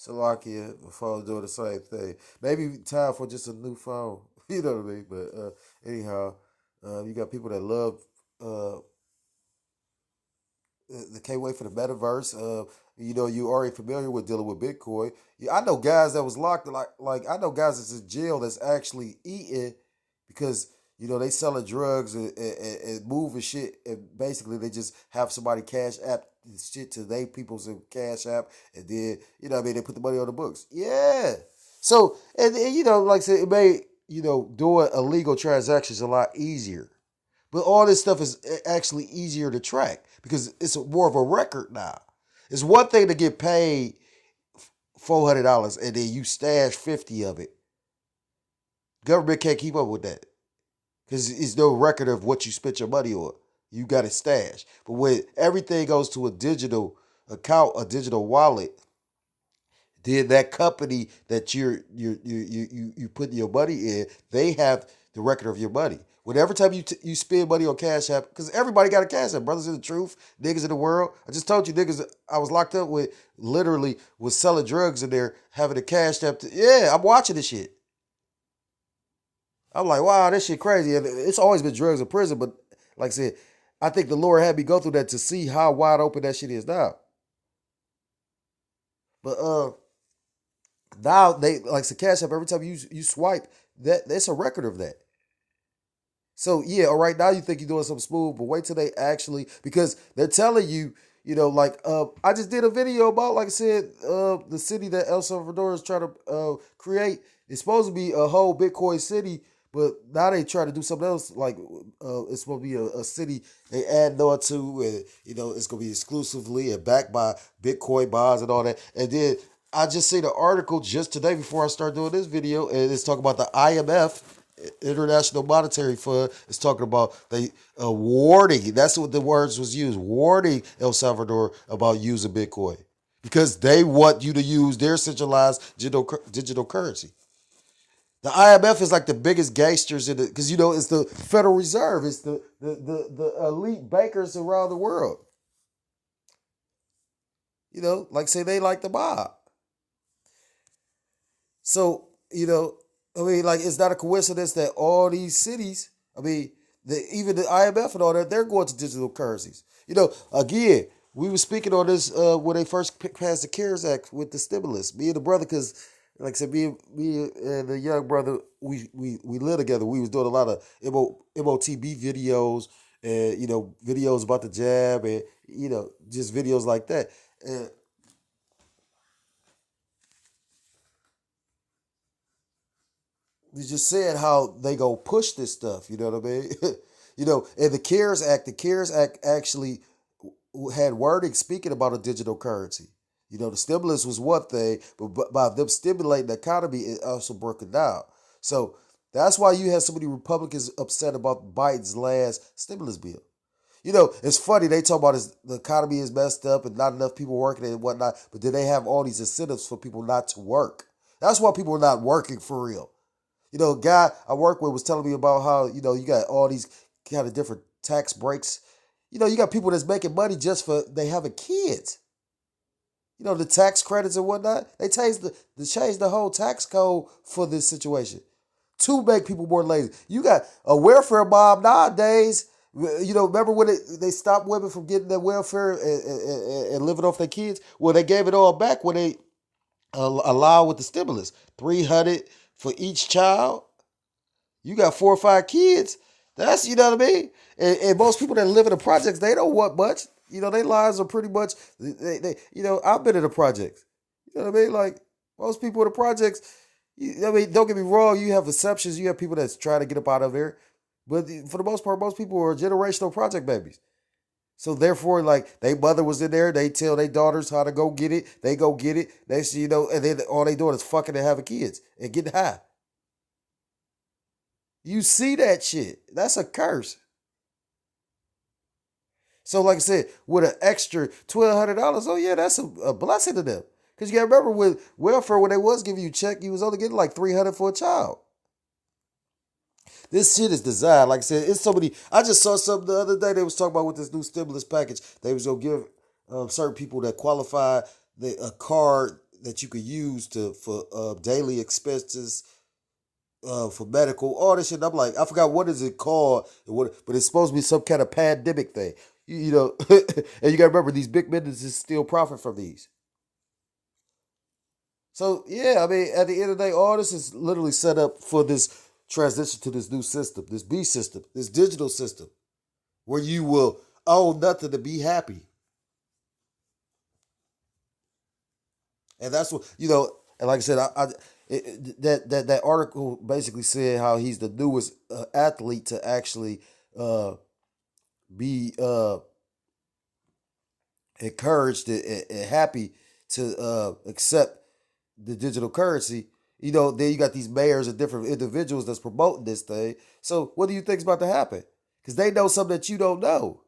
Salakia, my phone doing the same thing. Maybe time for just a new phone. You know what I mean? But anyhow, you got people that love uh, they can't wait for the metaverse. You already familiar with dealing with Bitcoin. Yeah, I know guys that was locked like I know guys that's in jail that's actually eating because they selling drugs and moving shit, and basically they just have somebody cash app shit to they people's in cash app, and then what I mean, they put the money on the books. Yeah. So and like I said, it made doing illegal transactions a lot easier. But all this stuff is actually easier to track because it's more of a record now. It's one thing to get paid $400 and then you stash 50 of it. Government can't keep up with that because it's no record of what you spent your money on. You got it stashed. But when everything goes to a digital account, a digital wallet, then that company that you put your money in, they have the record of your money. Whenever time you spend money on Cash App, because everybody got a Cash App, brothers in the truth, niggas in the world. I just told you niggas I was locked up with literally was selling drugs in there, having a Cash App. Yeah, I'm watching this shit. I'm like, wow, this shit crazy. And it's always been drugs in prison, but like I said, I think the Lord had me go through that to see how wide open that shit is now. But now they like the Cash App. Every time you swipe, that's a record of that. So yeah, all right. Now you think you're doing something smooth, but wait till they actually because they're telling you, like I just did a video about, like I said, the city that El Salvador is trying to create. It's supposed to be a whole Bitcoin city, but now they try to do something else. Like it's supposed to be a city they add on to, and it's gonna be exclusively and backed by Bitcoin bonds and all that. And then I just seen an article just today before I start doing this video, and it's talking about the IMF. International Monetary Fund is talking about they warning. That's what the words was used. Warning El Salvador about using Bitcoin because they want you to use their centralized digital currency. The IMF is like the biggest gangsters in it because it's the Federal Reserve. It's the elite bankers around the world. Like say they like the mob. So, I mean, like, it's not a coincidence that all these cities, I mean, even the IMF and all that, they're going to digital currencies. Again, we were speaking on this when they first passed the CARES Act with the stimulus. Me and the brother, because, like I said, me and the young brother, we lived together. We was doing a lot of MOTB videos and, videos about the jab and, just videos like that. And you just said how they go push this stuff. You know what I mean? And the CARES Act actually had wording speaking about a digital currency. The stimulus was one thing, but by them stimulating the economy, it also broke it down. So that's why you had so many Republicans upset about Biden's last stimulus bill. It's funny, they talk about the economy is messed up and not enough people working and whatnot, but then they have all these incentives for people not to work. That's why people are not working for real. A guy I work with was telling me about how, you got all these kind of different tax breaks. You got people that's making money just for they having kids. The tax credits and whatnot. They changed the whole tax code for this situation to make people more lazy. You got a welfare mob nowadays. Remember when they stopped women from getting their welfare and living off their kids? Well, they gave it all back when they allowed with the stimulus. 300 for each child. You got 4 or 5 kids. That's, what I mean? And most people that live in the projects, they don't want much. Their lives are pretty much, I've been in the projects. You know what I mean? Like, most people in the projects, I mean, don't get me wrong, you have exceptions. You have people that's trying to get up out of there. But for the most part, most people are generational project babies. So therefore, like, their mother was in there. They tell their daughters how to go get it. They go get it. And then all they doing is fucking and having kids and getting high. You see that shit. That's a curse. So, like I said, with an extra $1,200, oh yeah, that's a blessing to them. Because you got to remember with welfare, when they was giving you a check, you was only getting like 300 for a child. This shit is designed, like I said, it's so many. I just saw something the other day. They was talking about with this new stimulus package. They was gonna give certain people that qualify a card that you could use for daily expenses, for medical, all this shit. I'm like, I forgot what is it called, but it's supposed to be some kind of pandemic thing. You know, and you got to remember these big businesses still profit from these. So yeah, I mean, at the end of the day, all this is literally set up for this transition to this new system, this B system, this digital system, where you will owe nothing to be happy. And that's what And like I said, that article basically said how he's the newest athlete to actually uh, be encouraged and happy to accept the digital currency. Then you got these mayors and different individuals that's promoting this thing. So what do you think is about to happen? Because they know something that you don't know.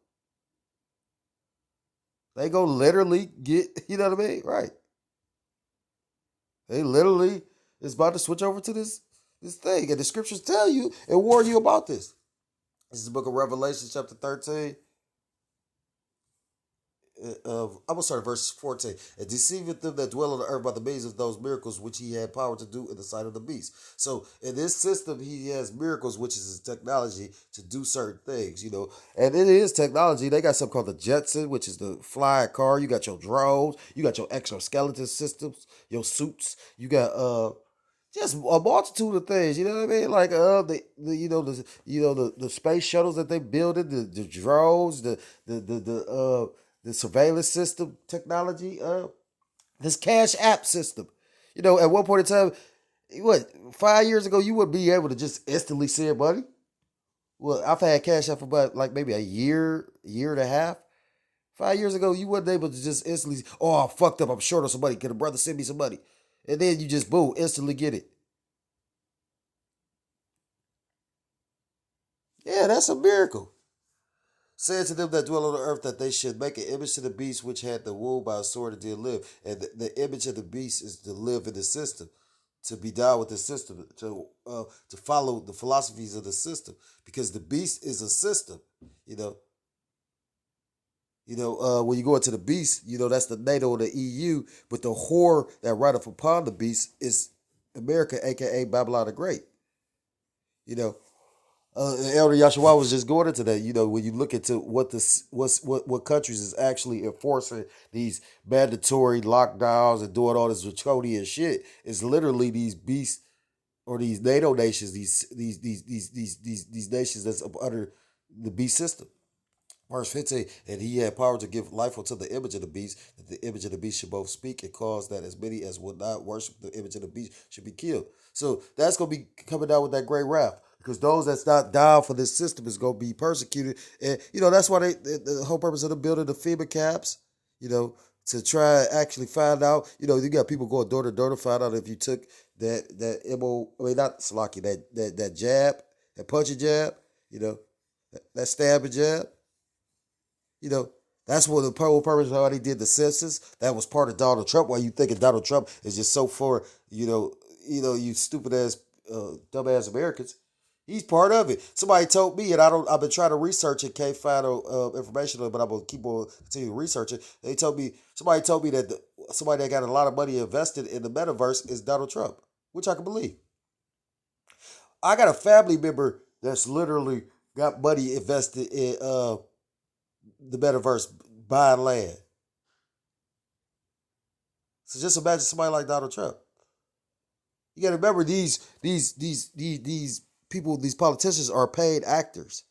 They go literally get, you know what I mean? Right. They literally is about to switch over to this thing. And the scriptures tell you and warn you about this. This is the book of Revelation, chapter 13. I'm gonna start at verse 14. And deceiveth them that dwell on the earth by the means of those miracles which he had power to do in the sight of the beast. So in this system, he has miracles, which is his technology to do certain things, And it is technology. They got something called the Jetson, which is the flying car. You got your drones, you got your exoskeleton systems, your suits, you got just a multitude of things, you know what I mean? Like the space shuttles that they building, the drones, the surveillance system technology, this cash app system. At one point in time, what 5 years ago, you wouldn't be able to just instantly send money. Well, I've had cash app for about like maybe a year and a half. 5 years ago, you wasn't able to just instantly. Oh, I fucked up. I'm short on some money. Can a brother send me some money? And then you just boom, instantly get it. Yeah, that's a miracle. Said to them that dwell on the earth that they should make an image to the beast which had the wound by a sword and did live. And the image of the beast is to live in the system, to be down with the system, to follow the philosophies of the system, because the beast is a system. You know, when you go into the beast, that's the NATO and the EU, but the whore that rideth upon the beast is America, aka Babylon the Great. You know, Elder Yashua was just going into that. When you look into what countries is actually enforcing these mandatory lockdowns and doing all this draconian shit, it's literally these beasts or these NATO nations, these nations that's up under the beast system. Verse 15, and he had power to give life unto the image of the beast, that the image of the beast should both speak and cause that as many as would not worship the image of the beast should be killed. So that's going to be coming down with that great wrath. Because those that's not down for this system is going to be persecuted. And, that's why the whole purpose of them building the FEMA caps, to try and actually find out, you got people going door to door to find out if you took that not Salaki, that jab, that punching jab, that stabbing jab. That's what the whole purpose of how they did the census. That was part of Donald Trump. Why you thinking Donald Trump is just so for you stupid ass, dumb ass Americans. He's part of it. Somebody told me, and I've been trying to research it, can't find information on it, but I'm gonna keep on continue to research it. Somebody told me that somebody that got a lot of money invested in the metaverse is Donald Trump, which I can believe. I got a family member that's literally got money invested in the metaverse, buying land. So just imagine somebody like Donald Trump. You got to remember these people, these politicians are paid actors.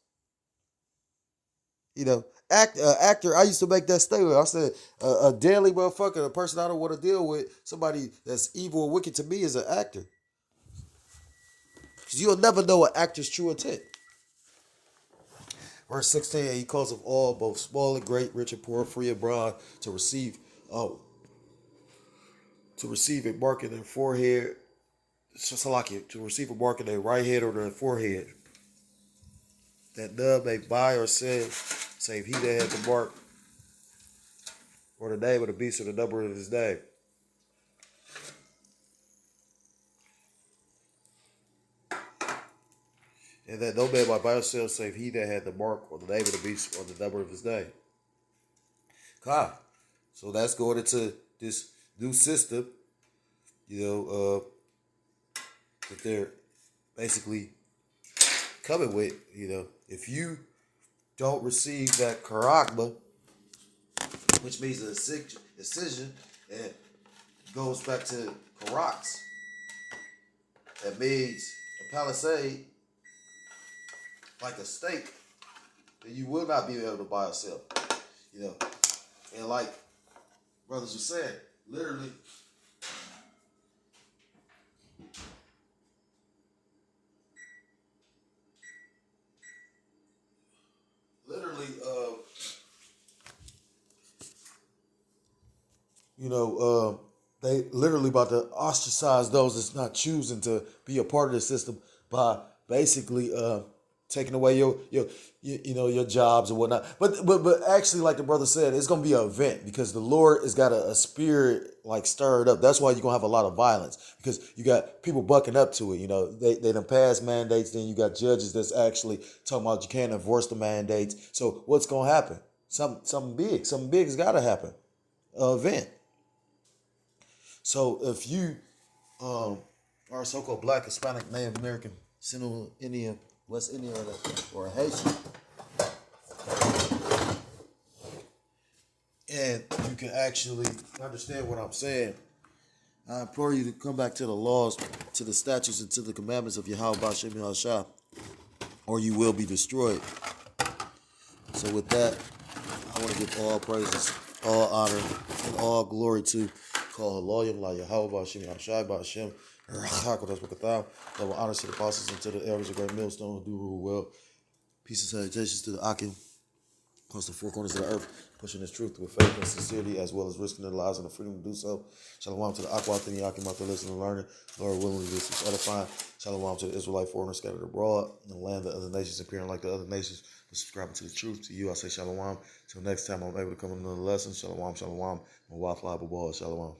Actor. I used to make that statement. I said a daily motherfucker, a person I don't want to deal with, somebody that's evil and wicked to me is an actor. Because you'll never know an actor's true intent. Verse 16, and he calls of all, both small and great, rich and poor, free and bond, to receive a mark in their forehead, to receive a mark in their right hand or their forehead, that none may buy or sell, save he that hath the mark, or the name of the beast or the number of his name. And that no man might buy or sell, save he that had the mark, or the name of the beast, or the number of his name. God. So that's going into this new system. you know, that they're basically coming with. You know, if you don't receive that karakba, which means a decision, and goes back to karaks, that means a palisade, like a stake, then you will not be able to buy or sell. You know, and like brothers were saying, literally, literally, you know, they literally about to ostracize those that's not choosing to be a part of the system by basically taking away you know your jobs or whatnot. But actually, like the brother said, it's gonna be an event because the Lord has got a spirit like stirred up. That's why you're gonna have a lot of violence because you got people bucking up to it. You know, they done pass mandates. Then you got judges that's actually talking about you can't enforce the mandates. So what's gonna happen? Something big has got to happen. An event. So if you are a so-called Black, Hispanic, Native American, Central Indian, West Indian, or a Haitian, and you can actually understand what I'm saying, I implore you to come back to the laws, to the statutes, and to the commandments of Yahweh Bashem Yahshua, or you will be destroyed. So with that, I want to give all praises, all honor, and all glory to call Haloyim La Yahweh Bashem Yahshua Bashem double honors to the apostles and to the elders of great millstone who do rule well. Peace and salutations to the Akim across the four corners of the earth, pushing this truth with faith and sincerity, as well as risking their lives and the freedom to do so. Shalom to the Aquat and the Akim out there listening and learning. Lord willing to do this edifying. Shalom to the Israelite foreigners scattered abroad in the land of other nations, appearing like the other nations, but subscribing to the truth. To you, I say shalom. Till next time, I'm able to come in another lesson. Shalom, shalom. Shalom.